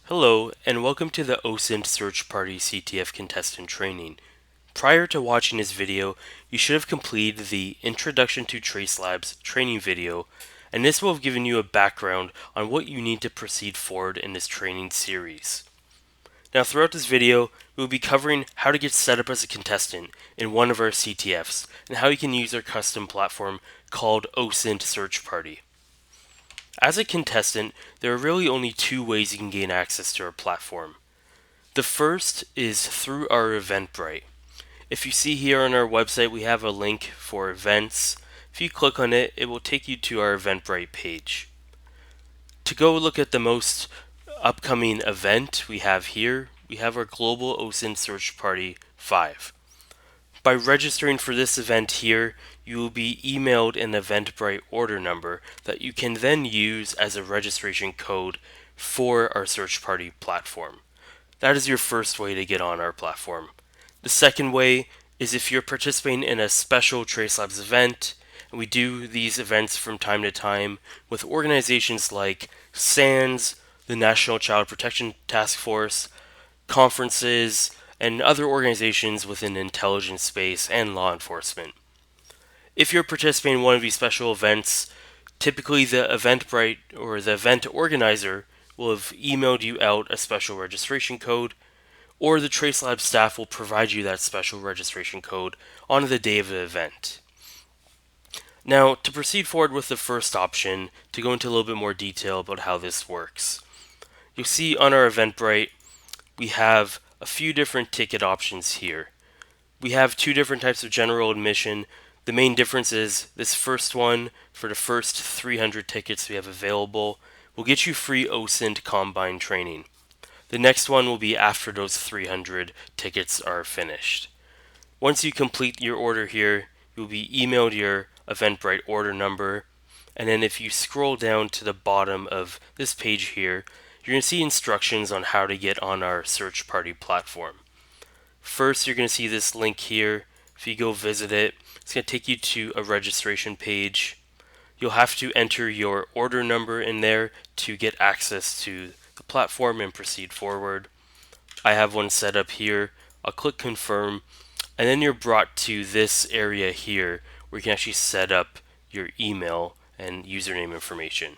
Hello, and welcome to the OSINT Search Party CTF Contestant training. Prior to watching this video, you should have completed the Introduction to TraceLabs training video, and this will have given you a background on what you need to proceed forward in this training series. Now, throughout this video, we will be covering how to get set up as a contestant in one of our CTFs, and how you can use our custom platform called OSINT Search Party. As a contestant, there are really only two ways you can gain access to our platform. The first is through our Eventbrite. If you see here on our website, we have a link for events. If you click on it, it will take you to our Eventbrite page. To go look at the most upcoming event we have here, we have our Global OSINT Search Party 5. By registering for this event here, you will be emailed an Eventbrite order number that you can then use as a registration code for our search party platform. That is your first way to get on our platform. The second way is if you're participating in a special TraceLabs event, and we do these events from time to time with organizations like SANS, the National Child Protection Task Force, conferences, and other organizations within intelligence space and law enforcement. If you're participating in one of these special events, typically the Eventbrite or the event organizer will have emailed you out a special registration code, or the TraceLabs staff will provide you that special registration code on the day of the event. Now, to proceed forward with the first option, to go into a little bit more detail about how this works, you'll see on our Eventbrite we have a few different ticket options here. We have two different types of general admission. The main difference is this first one, for the first 300 tickets we have available, will get you free OSINT Combine training. The next one will be after those 300 tickets are finished. Once you complete your order here, you'll be emailed your Eventbrite order number, and then if you scroll down to the bottom of this page here, you're going to see instructions on how to get on our search party platform. First, you're going to see this link here. If you go visit it, it's going to take you to a registration page. You'll have to enter your order number in there to get access to the platform and proceed forward. I have one set up here. I'll click confirm, and then you're brought to this area here where you can actually set up your email and username information.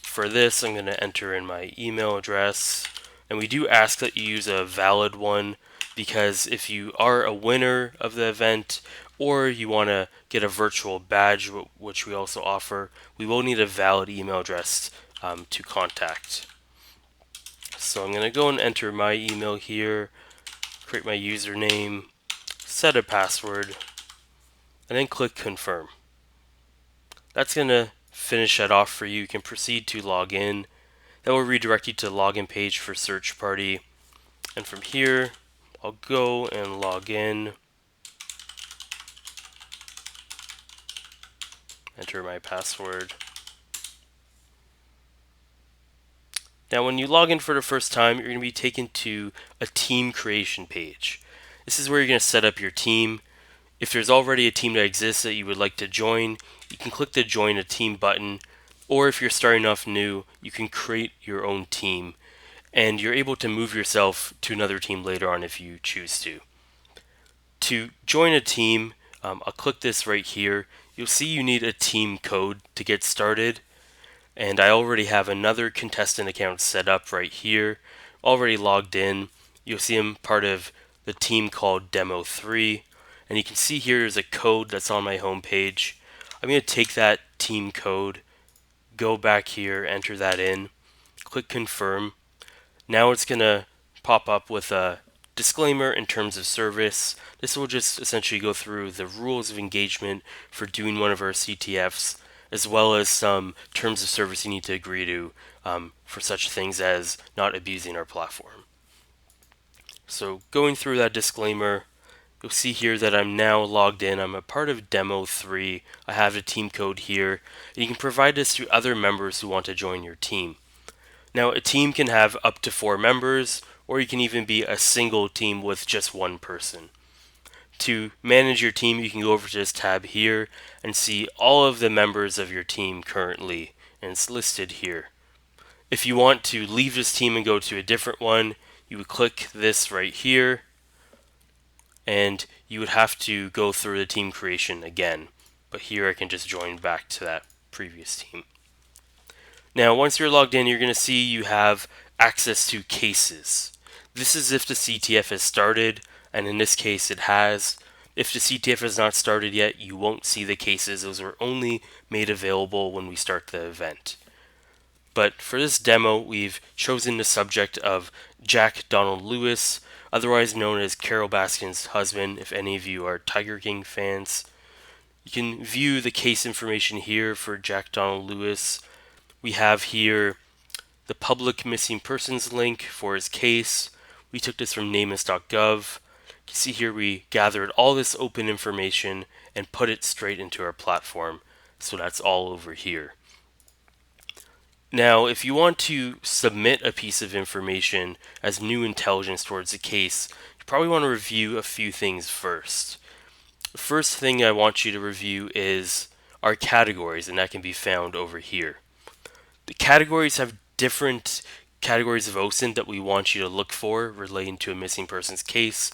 For this, I'm going to enter in my email address, and we do ask that you use a valid one, because if you are a winner of the event or you want to get a virtual badge, which we also offer, we will need a valid email address to contact. So I'm going to go and enter my email here, create my username, set a password, and then click confirm. That's going to finish that off for you. You can proceed to log in. That will redirect you to the login page for Search Party. And from here, I'll go and log in. Enter my password. Now, when you log in for the first time, you're going to be taken to a team creation page. This is where you're going to set up your team. If there's already a team that exists that you would like to join, you can click the Join a Team button, or if you're starting off new, you can create your own team, and you're able to move yourself to another team later on if you choose to. To join a team, I'll click this right here. You'll see you need a team code to get started, and I already have another contestant account set up right here, already logged in. You'll see I'm part of the team called Demo 3. And you can see here is a code that's on my home page. I'm going to take that team code, go back here, enter that in, click confirm. Now it's going to pop up with a disclaimer in terms of service. This will just essentially go through the rules of engagement for doing one of our CTFs, as well as some terms of service you need to agree to for such things as not abusing our platform. So going through that disclaimer, you'll see here that I'm now logged in. I'm a part of Demo 3. I have the team code here. And you can provide this to other members who want to join your team. Now, a team can have up to 4 members, or you can even be a single team with just one person. To manage your team, you can go over to this tab here and see all of the members of your team currently, and it's listed here. If you want to leave this team and go to a different one, you would click this right here, and you would have to go through the team creation again. But here I can just join back to that previous team. Now, once you're logged in, you're going to see you have access to cases. This is if the CTF has started, and in this case it has. If the CTF has not started yet, you won't see the cases. Those are only made available when we start the event. But for this demo, we've chosen the subject of Jack Donald Lewis, otherwise known as Carol Baskin's husband, if any of you are Tiger King fans. You can view the case information here for Jack Donald Lewis. We have here the public missing persons link for his case. We took this from nameless.gov. You can see here we gathered all this open information and put it straight into our platform. So that's all over here. Now, if you want to submit a piece of information as new intelligence towards a case, you probably want to review a few things first. The first thing I want you to review is our categories, and that can be found over here. The categories have different categories of OSINT that we want you to look for relating to a missing person's case,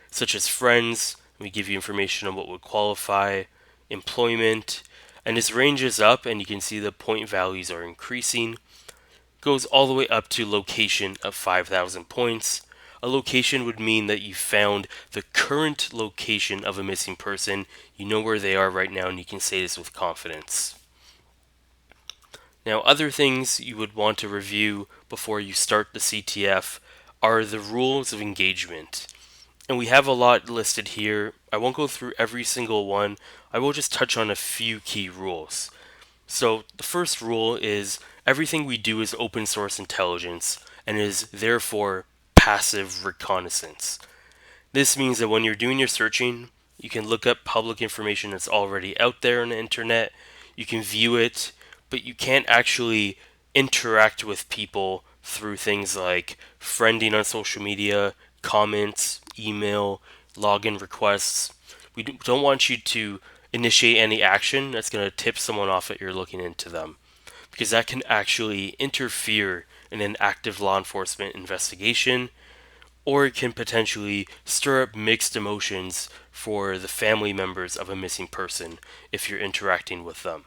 such as friends. We give you information on what would qualify, employment, and this ranges up, and you can see the point values are increasing. Goes all the way up to location of 5,000 points. A location would mean that you found the current location of a missing person. You know where they are right now, and you can say this with confidence. Now, other things you would want to review before you start the CTF are the rules of engagement. And we have a lot listed here. I won't go through every single one. I will just touch on a few key rules. So the first rule is everything we do is open source intelligence and is therefore passive reconnaissance. This means that when you're doing your searching, you can look up public information that's already out there on the internet. You can view it, but you can't actually interact with people through things like friending on social media, comments, email, login requests. We don't want you to initiate any action that's going to tip someone off that you're looking into them, because that can actually interfere in an active law enforcement investigation, or it can potentially stir up mixed emotions for the family members of a missing person if you're interacting with them.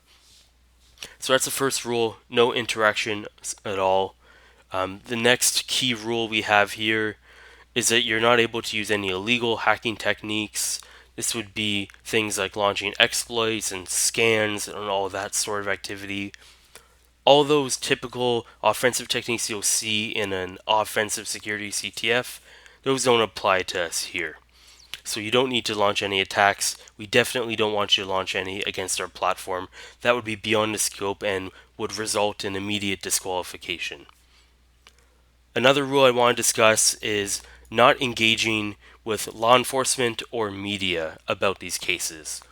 So that's the first rule, no interaction at all. The next key rule we have here is that you're not able to use any illegal hacking techniques. This would be things like launching exploits and scans and all that sort of activity. All those typical offensive techniques you'll see in an offensive security CTF, those don't apply to us here. So you don't need to launch any attacks. We definitely don't want you to launch any against our platform. That would be beyond the scope and would result in immediate disqualification. Another rule I want to discuss is not engaging with law enforcement or media about these cases.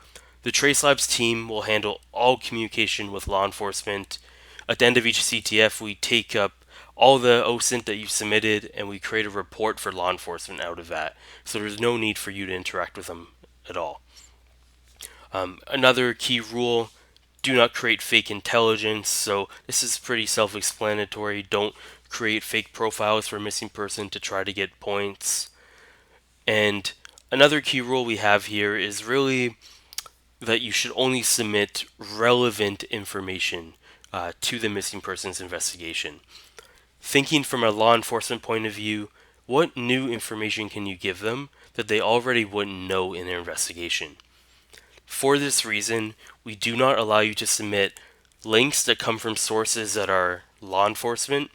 The TraceLabs team will handle all communication with law enforcement. At the end of each CTF, we take up all the OSINT that you've submitted and we create a report for law enforcement out of that. So there's no need for you to interact with them at all. Another key rule, do not create fake intelligence. So this is pretty self-explanatory. Don't create fake profiles for a missing person to try to get points. And another key rule we have here is really that you should only submit relevant information to the missing persons investigation. Thinking from a law enforcement point of view, what new information can you give them that they already wouldn't know in their investigation? For this reason, we do not allow you to submit links that come from sources that are law enforcement.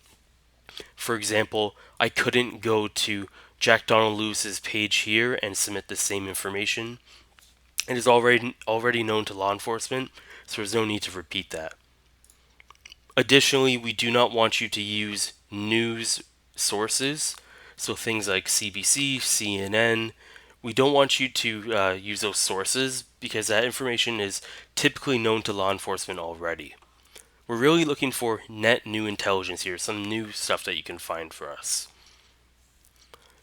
For example, I couldn't go to Jack Donald Lewis's page here and submit the same information. It is already known to law enforcement, so there's no need to repeat that. Additionally, we do not want you to use news sources, so things like CBC, CNN. We don't want you to use those sources because that information is typically known to law enforcement already. We're really looking for net new intelligence here, some new stuff that you can find for us.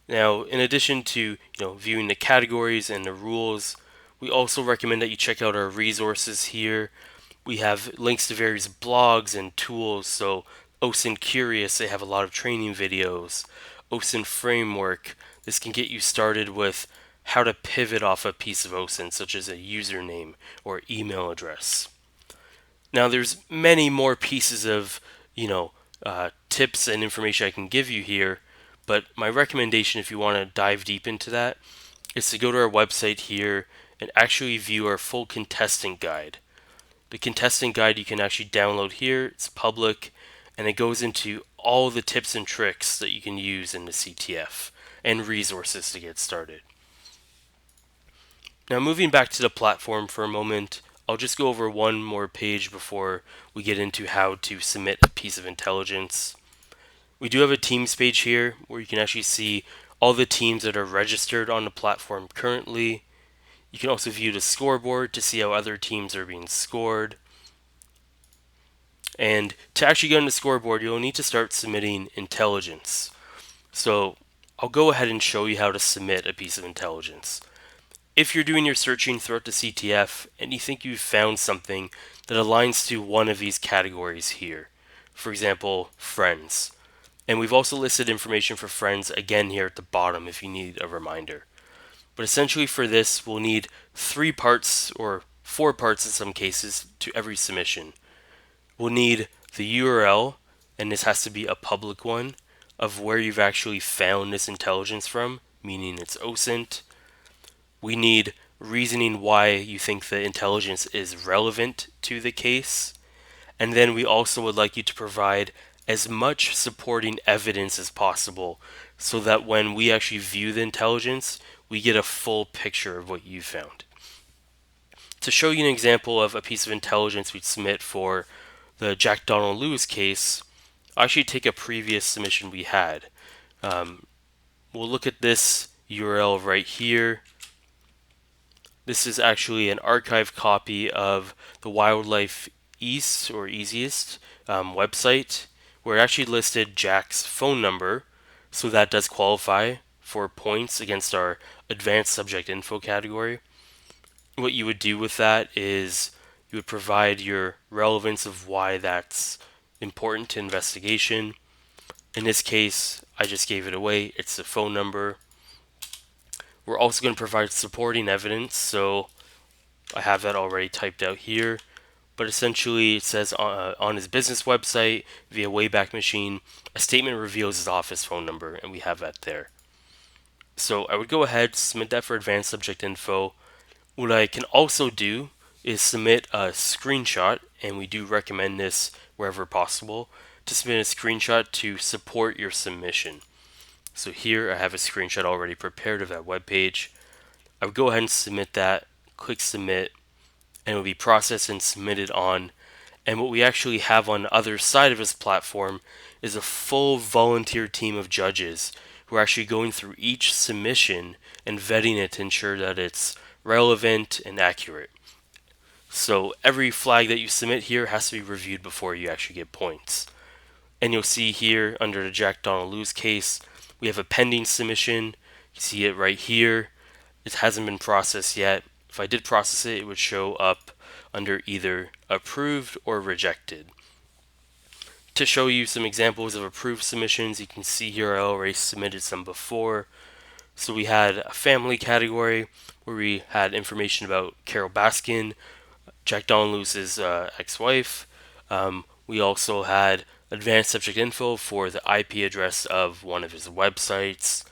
Now, in addition to viewing the categories and the rules, we also recommend that you check out our resources here. We have links to various blogs and tools, so OSINT Curious, they have a lot of training videos. OSINT Framework, this can get you started with how to pivot off a piece of OSINT, such as a username or email address. Now there's many more pieces of, tips and information I can give you here, but my recommendation if you want to dive deep into that is to go to our website here and actually view our full contestant guide. The contestant guide you can actually download here, it's public, and it goes into all the tips and tricks that you can use in the CTF and resources to get started. Now moving back to the platform for a moment, I'll just go over one more page before we get into how to submit a piece of intelligence. We do have a teams page here where you can actually see all the teams that are registered on the platform currently. You can also view the scoreboard to see how other teams are being scored. And to actually get on the scoreboard, you'll need to start submitting intelligence. So I'll go ahead and show you how to submit a piece of intelligence. If you're doing your searching throughout the CTF and you think you've found something that aligns to one of these categories here, for example, friends, and we've also listed information for friends again here at the bottom if you need a reminder. But essentially for this, we'll need 3 parts or 4 parts in some cases to every submission. We'll need the URL, and this has to be a public one, of where you've actually found this intelligence from, meaning it's OSINT. We need reasoning why you think the intelligence is relevant to the case. And then we also would like you to provide as much supporting evidence as possible so that when we actually view the intelligence, we get a full picture of what you found. To show you an example of a piece of intelligence we'd submit for the Jack Donald Lewis case, I'll actually take a previous submission we had. We'll look at this URL right here. This is actually an archived copy of the Wildlife East or Easiest website, where it actually listed Jack's phone number, so that does qualify for points against our advanced subject info category. What you would do with that is you would provide your relevance of why that's important to investigation. In this case, I just gave it away. It's the phone number. We're also going to provide supporting evidence, so I have that already typed out here. But essentially, it says on his business website via Wayback Machine, a statement reveals his office phone number, and we have that there. So I would go ahead, submit that for advanced subject info. What I can also do is submit a screenshot, and we do recommend this wherever possible, to submit a screenshot to support your submission. So here I have a screenshot already prepared of that web page. I would go ahead and submit that, click submit, and it will be processed and submitted on. And what we actually have on the other side of this platform is a full volunteer team of judges who are actually going through each submission and vetting it to ensure that it's relevant and accurate. So every flag that you submit here has to be reviewed before you actually get points. And you'll see here under the Jack Donald Lewis case, we have a pending submission. You see it right here. It hasn't been processed yet. If I did process it, it would show up under either approved or rejected. To show you some examples of approved submissions, you can see here I already submitted some before. So we had a family category where we had information about Carol Baskin, Jack Donald Lewis's ex-wife. We also had advanced subject info for the IP address of one of his websites.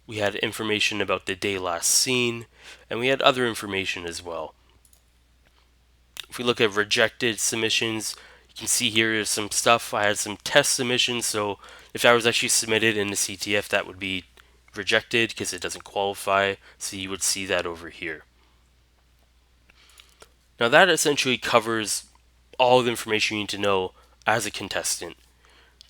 We had information about the day last seen, and we had other information as well. If we look at rejected submissions, you can see here is some stuff. I had some test submissions, so if that was actually submitted in the CTF, that would be rejected because it doesn't qualify, so you would see that over here. Now that essentially covers all the information you need to know as a contestant.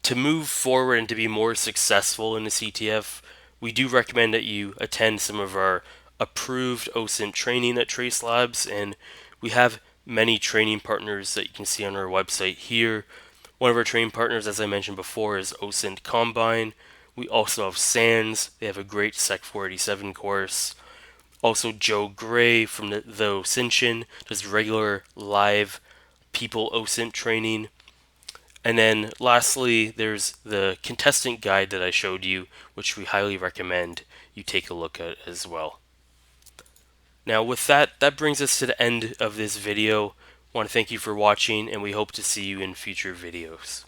To move forward and to be more successful in the CTF, we do recommend that you attend some of our approved OSINT training at TraceLabs, and we have many training partners that you can see on our website here. One of our training partners, as I mentioned before, is OSINT Combine. We also have SANS. They have a great Sec 487 course. Also, Joe Gray from the OSINTion does regular live people OSINT training. And then lastly, there's the contestant guide that I showed you, which we highly recommend you take a look at as well. Now with that, that brings us to the end of this video. I want to thank you for watching, and we hope to see you in future videos.